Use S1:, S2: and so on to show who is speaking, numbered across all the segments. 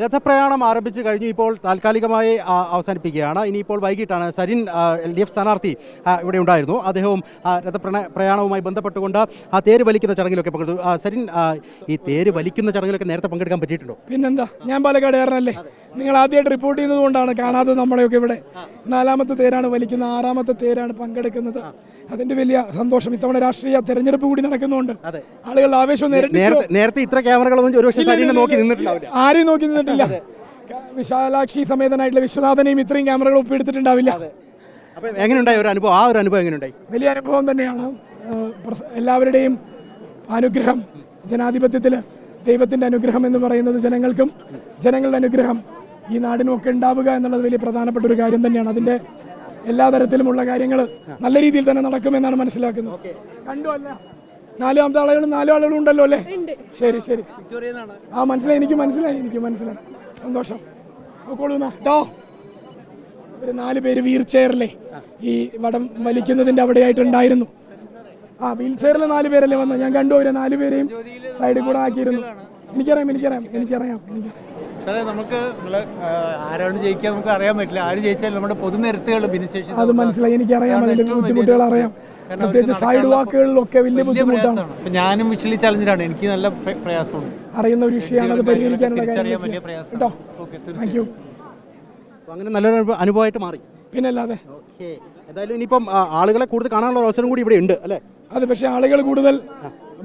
S1: രഥപ്രയാണം ആരംഭിച്ചു കഴിഞ്ഞു. ഇപ്പോൾ താൽക്കാലികമായി അവസാനിപ്പിക്കുകയാണ്. ഇനിയിപ്പോൾ വൈകിട്ടാണ് സരിൻ LDF സ്ഥാനാർത്ഥി ഇവിടെ ഉണ്ടായിരുന്നു. അദ്ദേഹവും പ്രയാണവുമായി ബന്ധപ്പെട്ടുകൊണ്ട് ആ തേര് വലിക്കുന്ന ചടങ്ങിലൊക്കെ പങ്കെടുത്തു. സരിൻ, ഈ തേര് വലിക്കുന്ന ചടങ്ങിലൊക്കെ നേരത്തെ പങ്കെടുക്കാൻ പറ്റിയിട്ടുണ്ടോ?
S2: പിന്നെന്താ, ഞാൻ പാലക്കാടുകാരനല്ലേ. നിങ്ങൾ ആദ്യമായിട്ട് റിപ്പോർട്ട് ചെയ്യുന്നത് കൊണ്ടാണ് കാണാതെ നമ്മളെയൊക്കെ ഇവിടെ. 4ാമത്തെ തേരാണ് വലിക്കുന്നത്, 6ാമത്തെ തേരാണ് പങ്കെടുക്കുന്നത്. അതിന്റെ വലിയ സന്തോഷം. ഇത്തവണ രാഷ്ട്രീയ തെരഞ്ഞെടുപ്പ് കൂടി നടക്കുന്നുണ്ട്. ആളുകളുടെ ആവേശം
S1: നേരത്തെ ഇത്ര ക്യാമറകളൊന്നും
S2: ആരെയും നോക്കി നിന്നിട്ടില്ല. വിശാലാക്ഷി സമേതനായിട്ടുള്ള വിശ്വനാഥനെയും ഇത്രയും ക്യാമറകൾ ഒപ്പിയെടുത്തിട്ടുണ്ടാവില്ല.
S1: എങ്ങനെയുണ്ടായി ഒരു അനുഭവം? ആ ഒരു അനുഭവം എങ്ങനെയുണ്ടായി?
S2: വലിയ അനുഭവം തന്നെയാണ്. എല്ലാവരുടെയും അനുഗ്രഹം, ജനാധിപത്യത്തിൽ ദൈവത്തിന്റെ അനുഗ്രഹം എന്ന് പറയുന്നത് ജനങ്ങൾക്കും ജനങ്ങളുടെ അനുഗ്രഹം ഈ നാടിനും ഒക്കെ ഉണ്ടാവുക എന്നുള്ളത് വലിയ പ്രധാനപ്പെട്ട ഒരു കാര്യം തന്നെയാണ്. അതിന്റെ എല്ലാ തരത്തിലുമുള്ള കാര്യങ്ങൾ നല്ല രീതിയിൽ തന്നെ നടക്കുമെന്നാണ് മനസ്സിലാക്കുന്നത്. കണ്ടുമല്ല 4ാമത്തെ ആളുകളും 4 ആളുകളും ഉണ്ടല്ലോ അല്ലേ? ശരി ശരി, മനസ്സിലായി, എനിക്ക് മനസ്സിലായി. സന്തോഷം. ഒരു 4 പേര് വീൽ ചെയറിലെ ഈ വടം വലിക്കുന്നതിന്റെ അവിടെയായിട്ടുണ്ടായിരുന്നു. വീൽ ചെയറിൽ 4 പേരല്ലേ വന്നത്? ഞാൻ കണ്ടു. അവരെ 4 പേരെയും സൈഡിൽ കൂടെ ആക്കിയിരുന്നു. എനിക്കറിയാം.
S3: നമുക്ക് ആരാണ് ജയിക്കുക നമുക്ക് അറിയാൻ പറ്റില്ല. ആര് ജയിച്ചാലും നമ്മുടെ പൊതുനിരത്തുകൾ ഭിന്നശേഷി
S2: അത് മനസ്സിലായി. എനിക്കറിയാം അതിന്റെ ബുദ്ധിമുട്ടുകൾ അറിയാം. പ്രത്യേകിച്ച് സൈഡ് വാക്കുകളിലൊക്കെ വലിയ ബുദ്ധിമുട്ടാണ്.
S3: ഞാനും വിഷ്വലി ചലഞ്ചറാണ്. എനിക്ക് നല്ല പ്രയാസമുണ്ട്.
S2: അറിയുന്ന ഒരു വിഷയമാണ്, അത് പരിഹരിക്കാനുള്ള കേട്ടോ. Thank you.
S1: അങ്ങനെ നല്ലൊരു അനുഭവമായിട്ട് മാറി.
S2: പിന്നല്ലാതെ
S1: എന്തായാലും ഇനിയിപ്പം ആളുകളെ കൂടുതൽ കാണാനുള്ള അവസരം കൂടി ഇവിടെ ഉണ്ട് അല്ലേ?
S2: അതെ, പക്ഷെ ആളുകൾ കൂടുതൽ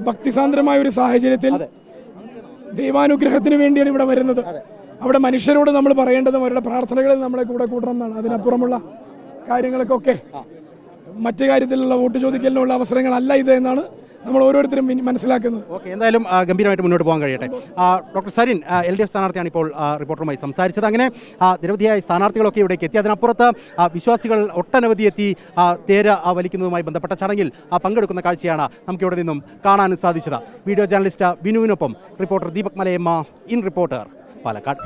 S2: ഭക്തിസാന്ദ്രമായ ഒരു സാഹചര്യത്തിൽ ദൈവാനുഗ്രഹത്തിന് വേണ്ടിയാണ് ഇവിടെ വരുന്നത്. അവിടെ മനുഷ്യരോട് നമ്മൾ പറയേണ്ടതും അവരുടെ പ്രാർത്ഥനകളിൽ നമ്മളെ കൂടെ കൂടണം എന്നാണ്. അതിനപ്പുറമുള്ള കാര്യങ്ങൾക്കൊക്കെ മറ്റു കാര്യത്തിലുള്ള വോട്ട് ചോദിക്കലിനുള്ള അവസരങ്ങളല്ല ഇത് എന്നാണ് നമ്മൾ ഓരോരുത്തരും മനസ്സിലാക്കുന്നത്.
S1: എന്തായാലും ഗംഭീരമായിട്ട് മുന്നോട്ട് പോകാൻ കഴിയട്ടെ. ഡോക്ടർ സരിൻ LDF സ്ഥാനാർത്ഥിയാണ് ഇപ്പോൾ റിപ്പോർട്ടറുമായി സംസാരിച്ചത്. അങ്ങനെ നിരവധിയായ സ്ഥാനാർത്ഥികളൊക്കെ ഇവിടേക്ക് എത്തി. അതിനപ്പുറത്ത് വിശ്വാസികൾ ഒട്ടനവധി എത്തി തേര് വലിക്കുന്നതുമായി ബന്ധപ്പെട്ട ചടങ്ങിൽ പങ്കെടുക്കുന്ന കാഴ്ചയാണ് നമുക്കിവിടെ നിന്നും കാണാനും സാധിച്ചത്. വീഡിയോ ജേർണലിസ്റ്റ് വിനുവിനൊപ്പം reporter Deepak Malayamma, in reporter, Palakkad.